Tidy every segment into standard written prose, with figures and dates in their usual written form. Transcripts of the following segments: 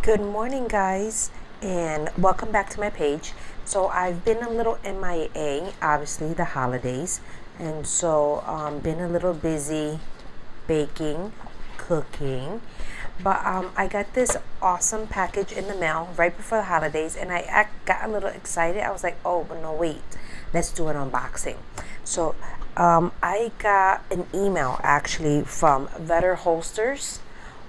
Good morning, guys, and welcome back to my page. So I've been a little MIA, obviously the holidays, and so been a little busy baking, cooking, but I got this awesome package in the mail right before the holidays, and I got a little excited. I was like, oh, but no, wait, let's do an unboxing. So I got an email actually from Vedder Holsters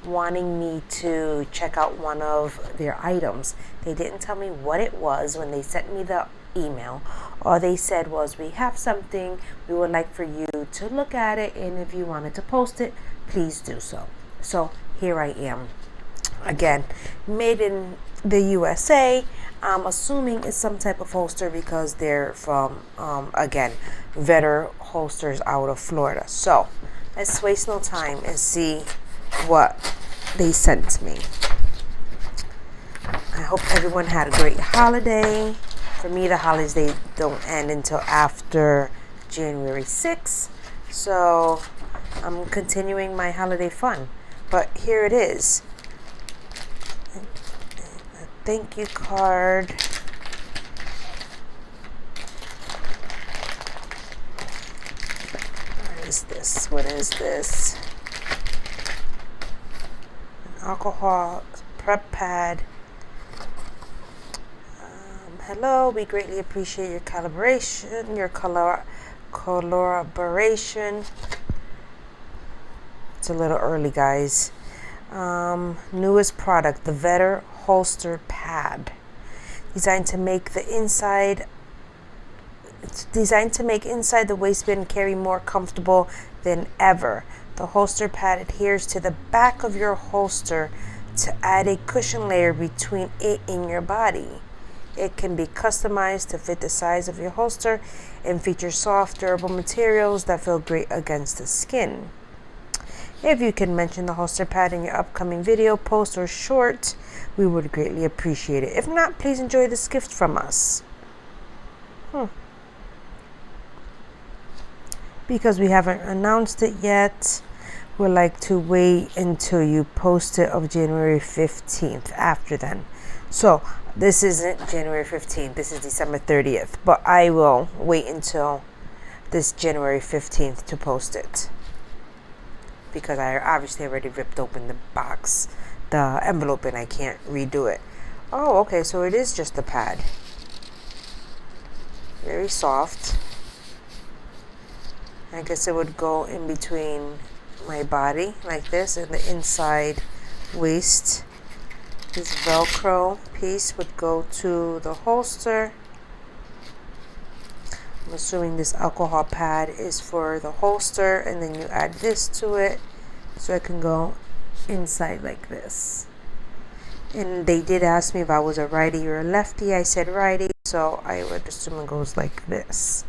wanting me to check out one of their items. They didn't tell me what it was when they sent me the email. All they said was, we have something, we would like for you to look at it, and if you wanted to post it, please do so. So here I am. Again, made in the USA. I'm assuming it's some type of holster because they're from, again, Vedder Holsters out of Florida. So let's waste no time and see what they sent me. I hope everyone had a great holiday. For me, the holidays, they don't end until after January 6th. So I'm continuing my holiday fun. But here it is. A thank you card. What is this? What is this? Alcohol prep pad. Hello, we greatly appreciate your collaboration, your collaboration. It's a little early, guys. Newest product, the Vedder HolsterPad. Designed to make inside the waistband carry more comfortable than ever. The holster pad adheres to the back of your holster to add a cushion layer between it and your body. It can be customized to fit the size of your holster and features soft, durable materials that feel great against the skin. If you can mention the holster pad in your upcoming video, post, or short, we would greatly appreciate it. If not, please enjoy this gift from us. Because we haven't announced it yet, we'd like to wait until you post it of January 15th after then. So this isn't January 15th, this is December 30th, but I will wait until this January 15th to post it, because I obviously already ripped open the box, the envelope, and I can't redo it. Oh, okay, so it is just a pad. Very soft. I guess it would go in between my body like this, and the inside waist. This Velcro piece would go to the holster. I'm assuming this alcohol pad is for the holster, and then you add this to it so it can go inside like this. And they did ask me if I was a righty or a lefty. I said righty, so I would assume it goes like this.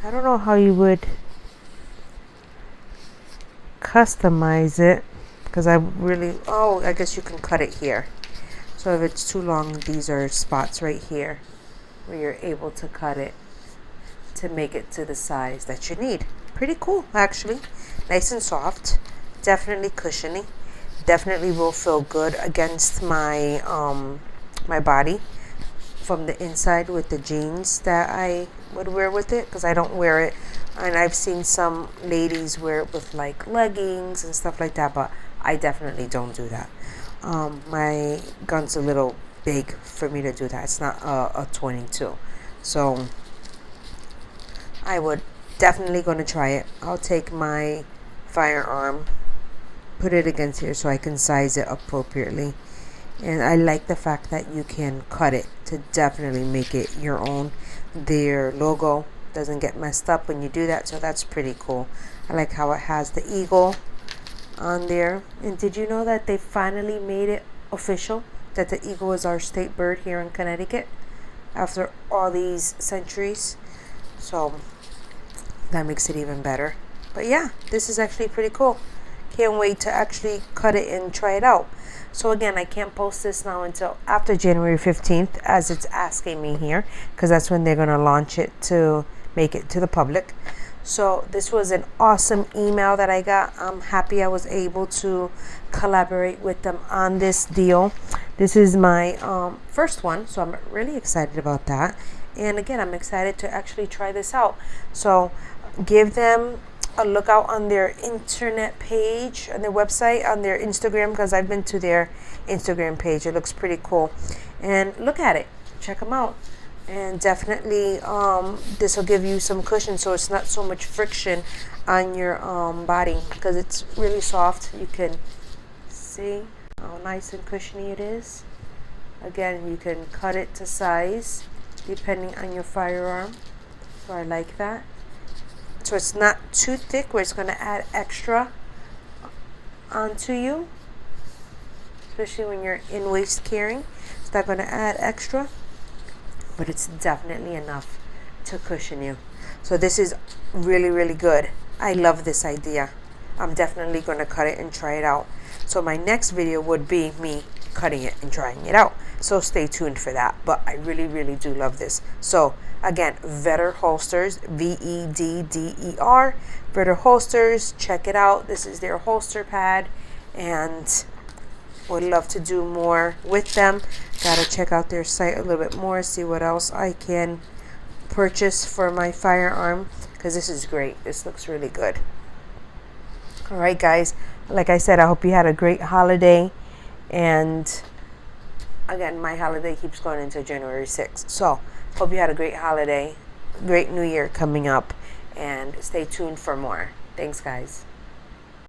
I don't know how you would customize it, because I guess you can cut it here. So if it's too long, these are spots right here where you're able to cut it to make it to the size that you need. Pretty cool, actually. Nice and soft, definitely cushiony, definitely will feel good against my my body from the inside with the jeans that I would wear with it, because I don't wear it. And I've seen some ladies wear it with like leggings and stuff like that, but I definitely don't do that. My gun's a little big for me to do that. It's not a 22. So I would definitely going to try it. I'll take my firearm, put it against here so I can size it appropriately. And I like the fact that you can cut it to definitely make it your own. Their logo doesn't get messed up when you do that, so that's pretty cool. I like how it has the eagle on there. And did you know that they finally made it official that the eagle is our state bird here in Connecticut after all these centuries? So that makes it even better. But yeah, this is actually pretty cool. Can't wait to actually cut it and try it out. So again, I can't post this now until after January 15th, as it's asking me here, because that's when they're going to launch it to make it to the public. So this was an awesome email that I got. I'm happy I was able to collaborate with them on this deal. This is my first one, so I'm really excited about that. And again, I'm excited to actually try this out. So give them a look out on their internet page, on their website, on their Instagram, because I've been to their Instagram page. It looks pretty cool. And look at it. Check them out. And definitely this will give you some cushion, so it's not so much friction on your body, because it's really soft. You can see how nice and cushiony it is. Again, you can cut it to size depending on your firearm, so I like that. So it's not too thick where it's going to add extra onto you, especially when you're in waist carrying. It's not going to add extra, but it's definitely enough to cushion you. So this is really, really good. I love this idea. I'm definitely going to cut it and try it out. So my next video would be me cutting it and trying it out. So stay tuned for that. But I really, really do love this. So again, Vedder Holsters, Vedder, Vedder Holsters. Check it out. This is their holster pad, and would love to do more with them. Gotta check out their site a little bit more, see what else I can purchase for my firearm, because this is great. This looks really good. All right, guys, like I said, I hope you had a great holiday. And again, my holiday keeps going into January 6th. So hope you had a great holiday, great new year coming up, and stay tuned for more. Thanks, guys.